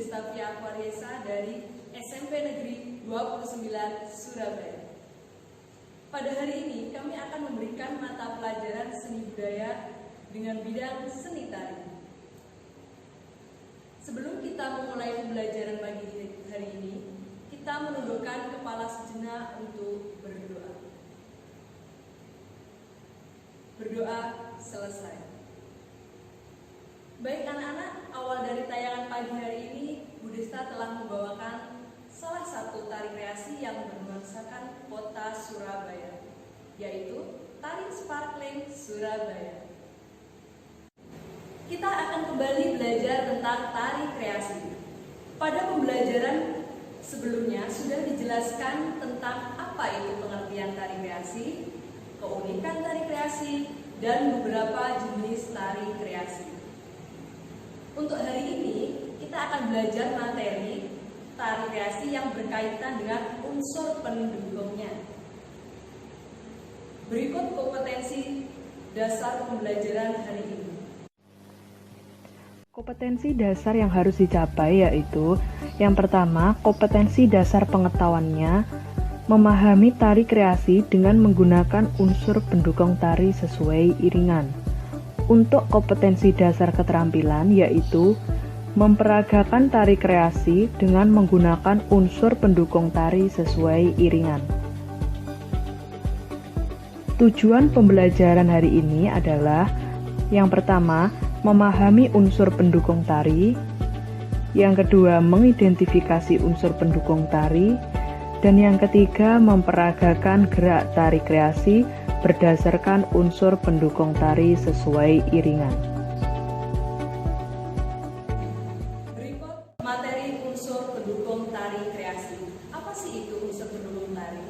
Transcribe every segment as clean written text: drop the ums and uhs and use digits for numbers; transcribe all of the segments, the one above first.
Destavia Aquariesa dari SMP Negeri 29 Surabaya. Pada hari ini kami akan memberikan mata pelajaran seni budaya dengan bidang seni tari. Sebelum kita memulai pembelajaran pagi hari ini, kita menundukkan kepala sejenak untuk berdoa. Berdoa selesai. Baik anak-anak, awal dari tayangan pagi hari ini, Bu Desta telah membawakan salah satu tari kreasi yang bernuansakan kota Surabaya, yaitu tari sparkling Surabaya. Kita akan kembali belajar tentang tari kreasi. Pada pembelajaran sebelumnya sudah dijelaskan tentang apa itu pengertian tari kreasi, keunikan tari kreasi, dan beberapa jenis tari kreasi. Untuk hari ini, kita akan belajar materi tari kreasi yang berkaitan dengan unsur pendukungnya. Berikut kompetensi dasar pembelajaran hari ini. Kompetensi dasar yang harus dicapai yaitu yang pertama, kompetensi dasar pengetahuannya, memahami tari kreasi dengan menggunakan unsur pendukung tari sesuai iringan. Untuk kompetensi dasar keterampilan yaitu memperagakan tari kreasi dengan menggunakan unsur pendukung tari sesuai iringan. Tujuan pembelajaran hari ini adalah yang pertama, memahami unsur pendukung tari, yang kedua, mengidentifikasi unsur pendukung tari, dan yang ketiga, memperagakan gerak tari kreasi berdasarkan unsur pendukung tari sesuai iringan. Berikut materi unsur pendukung tari kreasi. Apa sih itu unsur pendukung tari?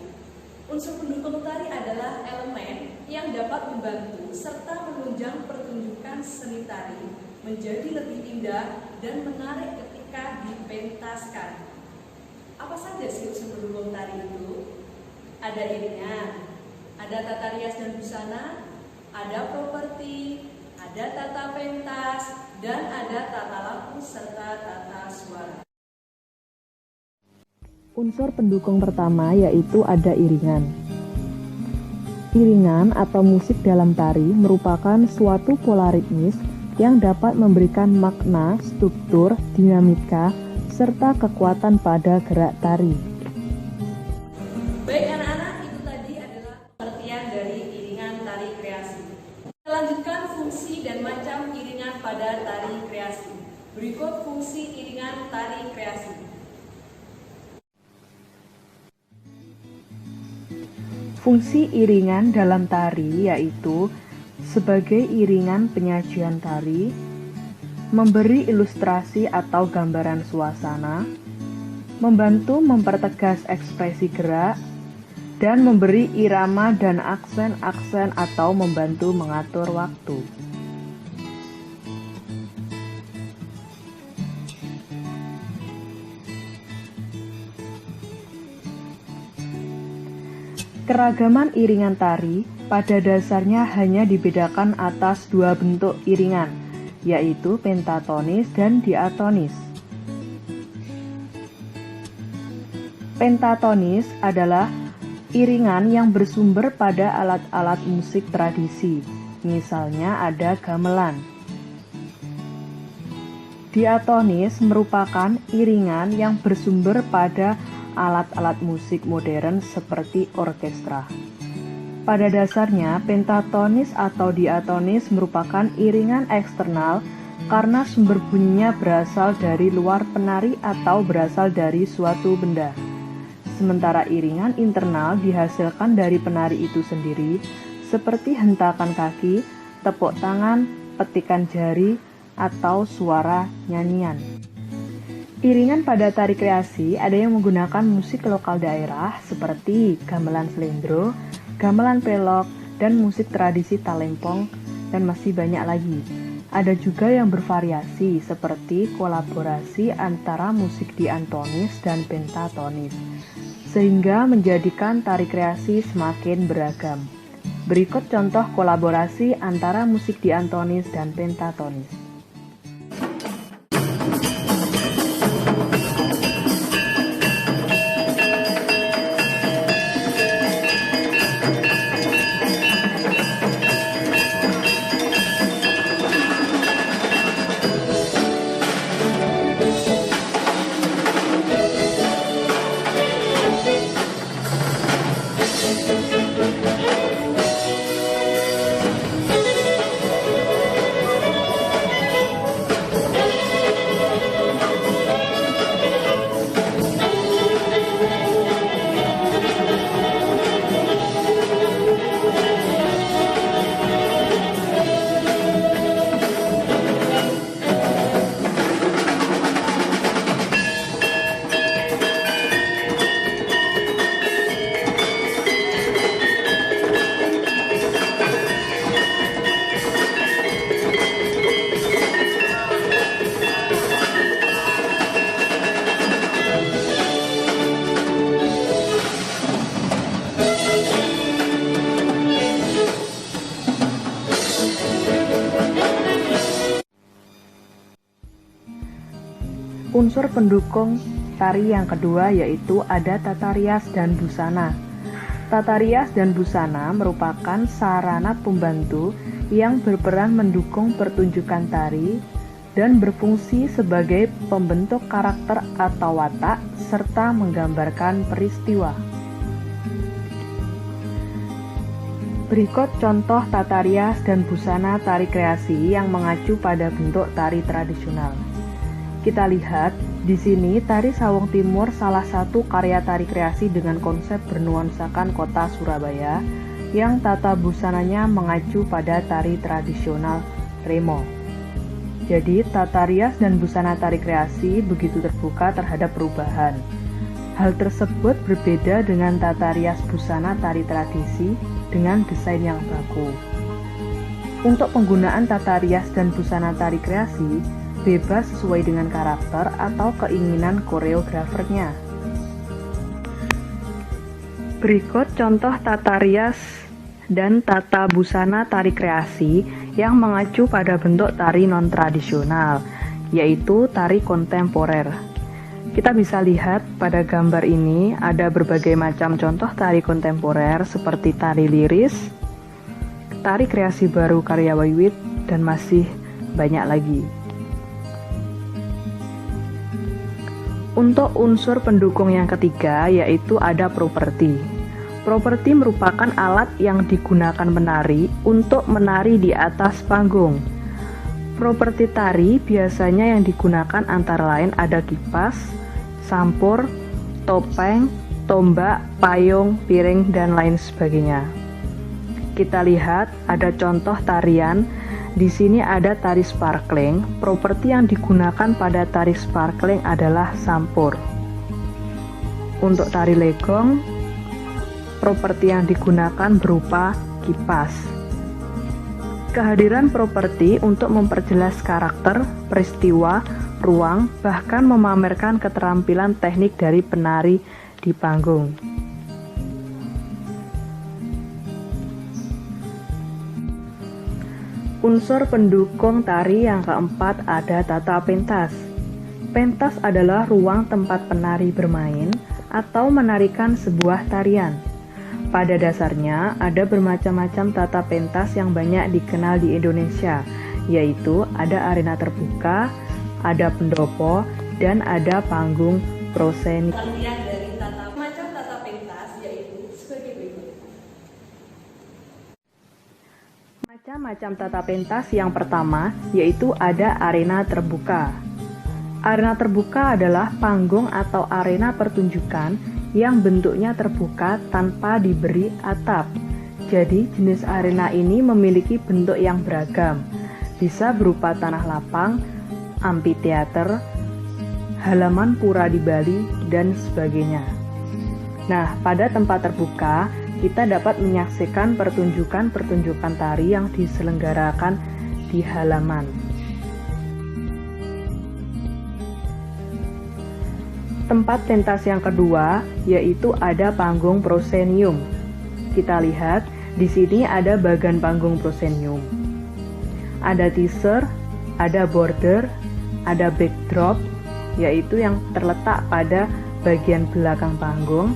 Unsur pendukung tari adalah elemen yang dapat membantu serta menunjang pertunjukan seni tari menjadi lebih indah dan menarik ketika dipentaskan. Apa saja sih unsur pendukung tari itu? Ada iringan, ada tata rias dan busana, ada properti, ada tata pentas, dan ada tata lampu serta tata suara. Unsur pendukung pertama yaitu ada iringan. Iringan atau musik dalam tari merupakan suatu pola ritmis yang dapat memberikan makna, struktur, dinamika, serta kekuatan pada gerak tari. Baik anak-anak, itu tadi adalah pengertian dari iringan tari kreasi. Kita lanjutkan fungsi dan macam iringan pada tari kreasi. Berikut fungsi iringan tari kreasi. Fungsi iringan dalam tari yaitu sebagai iringan penyajian tari, memberi ilustrasi atau gambaran suasana, membantu mempertegas ekspresi gerak, dan memberi irama dan aksen-aksen atau membantu mengatur waktu. Keragaman iringan tari pada dasarnya hanya dibedakan atas dua bentuk iringan, yaitu pentatonis dan diatonis. Pentatonis adalah iringan yang bersumber pada alat-alat musik tradisi, misalnya ada gamelan. Diatonis merupakan iringan yang bersumber pada alat-alat musik modern seperti orkestra. Pada dasarnya, pentatonis atau diatonis merupakan iringan eksternal karena sumber bunyinya berasal dari luar penari atau berasal dari suatu benda. Sementara iringan internal dihasilkan dari penari itu sendiri, seperti hentakan kaki, tepuk tangan, petikan jari, atau suara nyanyian. Iringan pada tari kreasi ada yang menggunakan musik lokal daerah seperti gamelan slendro, gamelan pelok, dan musik tradisi talempong, dan masih banyak lagi. Ada juga yang bervariasi seperti kolaborasi antara musik diatonis dan pentatonis, sehingga menjadikan tari kreasi semakin beragam. Berikut contoh kolaborasi antara musik diatonis dan pentatonis. Unsur pendukung tari yang kedua yaitu ada tata rias dan busana. Tata rias dan busana merupakan sarana pembantu yang berperan mendukung pertunjukan tari dan berfungsi sebagai pembentuk karakter atau watak serta menggambarkan peristiwa. Berikut contoh tata rias dan busana tari kreasi yang mengacu pada bentuk tari tradisional. Kita lihat di sini tari Sawung Timur salah satu karya tari kreasi dengan konsep bernuansakan kota Surabaya yang tata busananya mengacu pada tari tradisional Remo. Jadi tata rias dan busana tari kreasi begitu terbuka terhadap perubahan. Hal tersebut berbeda dengan tata rias busana tari tradisi dengan desain yang baku. Untuk penggunaan tata rias dan busana tari kreasi bebas sesuai dengan karakter atau keinginan koreografernya. Berikut contoh tata rias dan tata busana tari kreasi yang mengacu pada bentuk tari non-tradisional, yaitu tari kontemporer. Kita bisa lihat pada gambar ini ada berbagai macam contoh tari kontemporer seperti tari liris, tari kreasi baru karya Wiwit, dan masih banyak lagi. Untuk unsur pendukung yang ketiga yaitu ada properti. Properti merupakan alat yang digunakan menari untuk menari di atas panggung. Properti tari biasanya yang digunakan antara lain ada kipas, sampur, topeng, tombak, payung, piring, dan lain sebagainya. Kita lihat ada contoh tarian. Di sini ada tari sparkling. Properti yang digunakan pada tari sparkling adalah sampur. Untuk tari legong, properti yang digunakan berupa kipas. Kehadiran properti untuk memperjelas karakter, peristiwa, ruang, bahkan memamerkan keterampilan teknik dari penari di panggung. Unsur pendukung tari yang keempat ada tata pentas. Pentas adalah ruang tempat penari bermain atau menarikan sebuah tarian. Pada dasarnya ada bermacam-macam tata pentas yang banyak dikenal di Indonesia, yaitu ada arena terbuka, ada pendopo, dan ada panggung proseni. Pengertian dari macam tata pentas yaitu sebagai berikut. Macam-macam tata pentas yang pertama yaitu ada arena terbuka. Arena terbuka adalah panggung atau arena pertunjukan yang bentuknya terbuka tanpa diberi atap. Jadi jenis arena ini memiliki bentuk yang beragam. Bisa berupa tanah lapang, amphitheater, halaman pura di Bali, dan sebagainya. Nah, pada tempat terbuka kita dapat menyaksikan pertunjukan-pertunjukan tari yang diselenggarakan di halaman. Tempat pentas yang kedua yaitu ada panggung prosenium. Kita lihat di sini ada bagan panggung prosenium. Ada teaser, ada border, ada backdrop yaitu yang terletak pada bagian belakang panggung.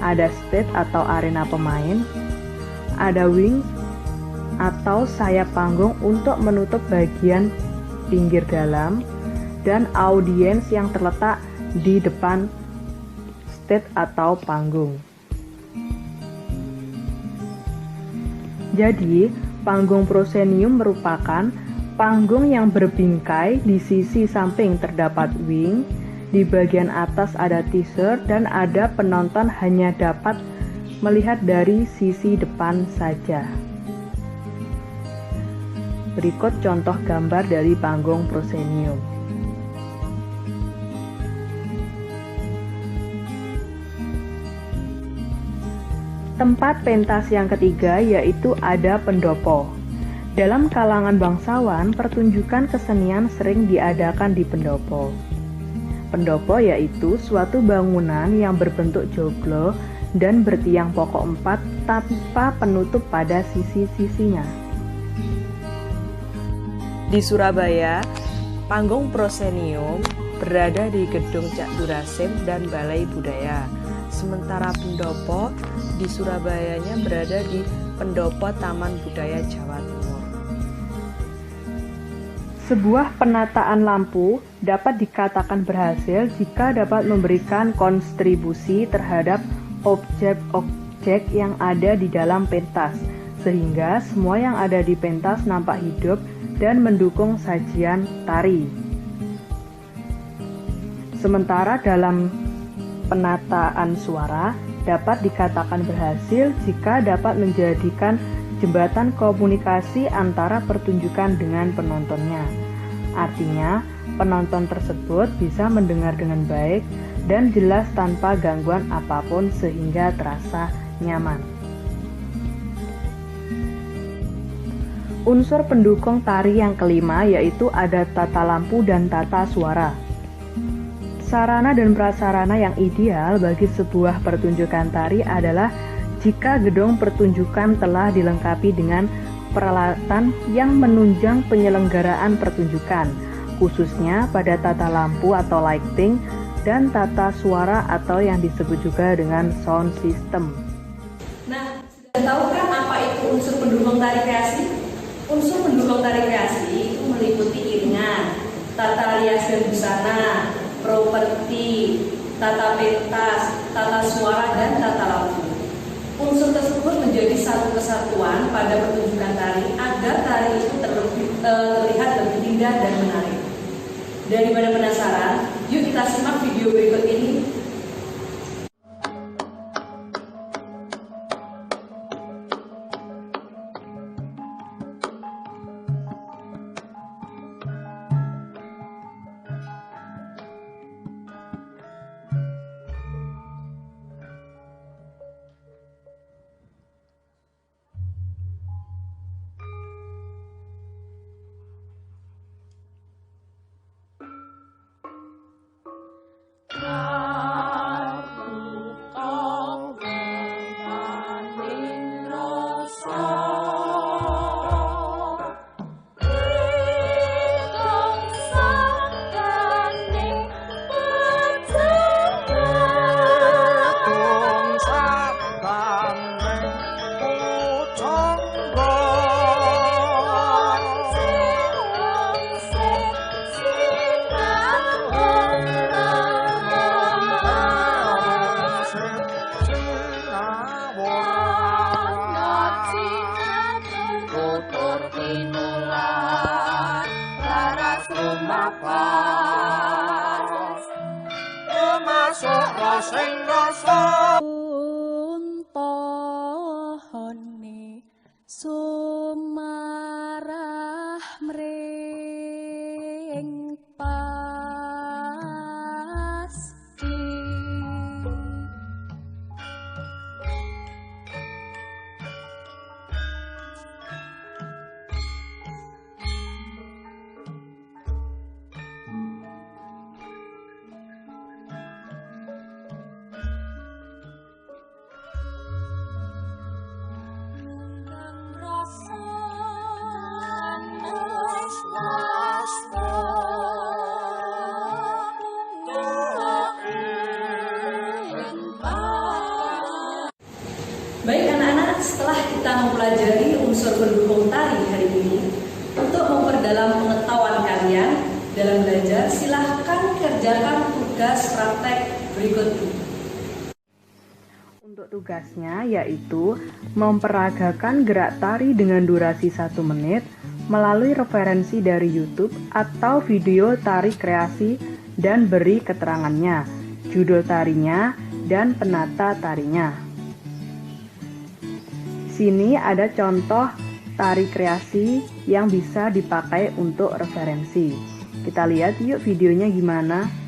Ada stage atau arena pemain, ada wing atau sayap panggung untuk menutup bagian pinggir dalam, dan audiens yang terletak di depan stage atau panggung. Jadi, panggung prosenium merupakan panggung yang berbingkai. Di sisi samping terdapat wing, di bagian atas ada teaser, dan ada penonton hanya dapat melihat dari sisi depan saja. Berikut contoh gambar dari panggung prosenium. Tempat pentas yang ketiga yaitu ada pendopo. Dalam kalangan bangsawan, pertunjukan kesenian sering diadakan di pendopo. Pendopo yaitu suatu bangunan yang berbentuk joglo dan bertiang pokok 4 tanpa penutup pada sisi-sisinya. Di Surabaya, panggung prosenium berada di Gedung Cak Durasim dan Balai Budaya. Sementara pendopo di Surabayanya berada di Pendopo Taman Budaya Jawa Timur. Sebuah penataan lampu dapat dikatakan berhasil jika dapat memberikan kontribusi terhadap objek-objek yang ada di dalam pentas, sehingga semua yang ada di pentas nampak hidup dan mendukung sajian tari. Sementara dalam penataan suara dapat dikatakan berhasil jika dapat menjadikan jembatan komunikasi antara pertunjukan dengan penontonnya. Artinya, penonton tersebut bisa mendengar dengan baik dan jelas tanpa gangguan apapun sehingga terasa nyaman. Unsur pendukung tari yang kelima yaitu ada tata lampu dan tata suara. Sarana dan prasarana yang ideal bagi sebuah pertunjukan tari adalah jika gedung pertunjukan telah dilengkapi dengan peralatan yang menunjang penyelenggaraan pertunjukan, khususnya pada tata lampu atau lighting dan tata suara atau yang disebut juga dengan sound system. Nah, sudah tahu kan apa itu unsur pendukung tari kreasi? Unsur pendukung tari kreasi itu meliputi iringan, tata rias dan busana, properti, tata pentas, tata suara, dan tata lampu. Unsur tersebut menjadi satu kesatuan pada pertunjukan tari agar tari itu terlihat lebih indah dan menarik. Daripada penasaran, yuk kita simak video berikut ini. Pohone sumarah mring pasti Baik anak-anak, setelah kita mempelajari unsur pendukung tari hari ini, untuk memperdalam pengetahuan kalian dalam belajar, silahkan kerjakan tugas praktek berikut ini. Untuk tugasnya yaitu memperagakan gerak tari dengan durasi 1 menit melalui referensi dari YouTube atau video tari kreasi dan beri keterangannya, judul tarinya, dan penata tarinya. Sini ada contoh tari kreasi yang bisa dipakai untuk referensi. Kita lihat yuk videonya gimana.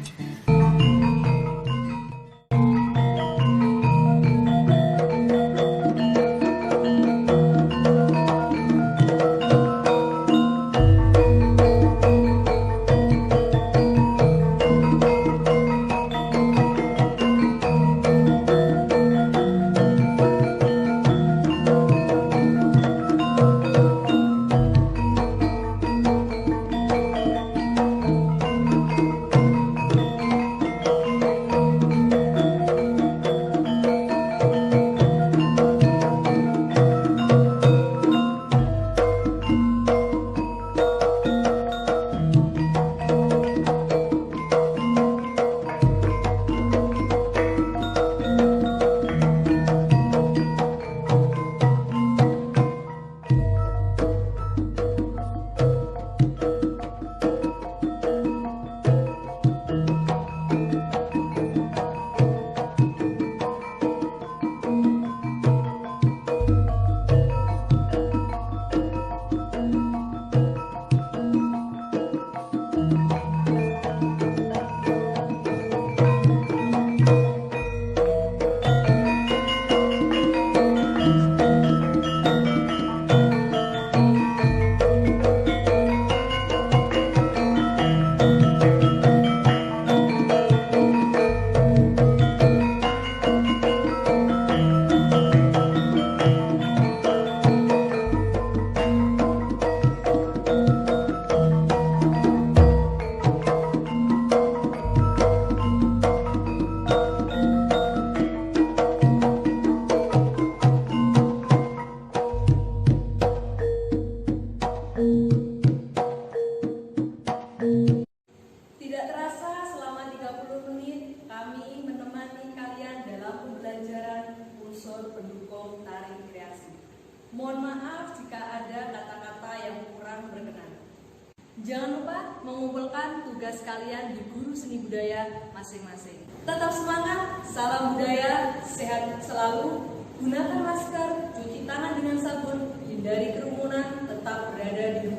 mengumpulkan tugas kalian di guru seni budaya masing-masing. Tetap semangat, salam budaya, sehat selalu, gunakan masker, cuci tangan dengan sabun, hindari kerumunan, tetap berada di rumah.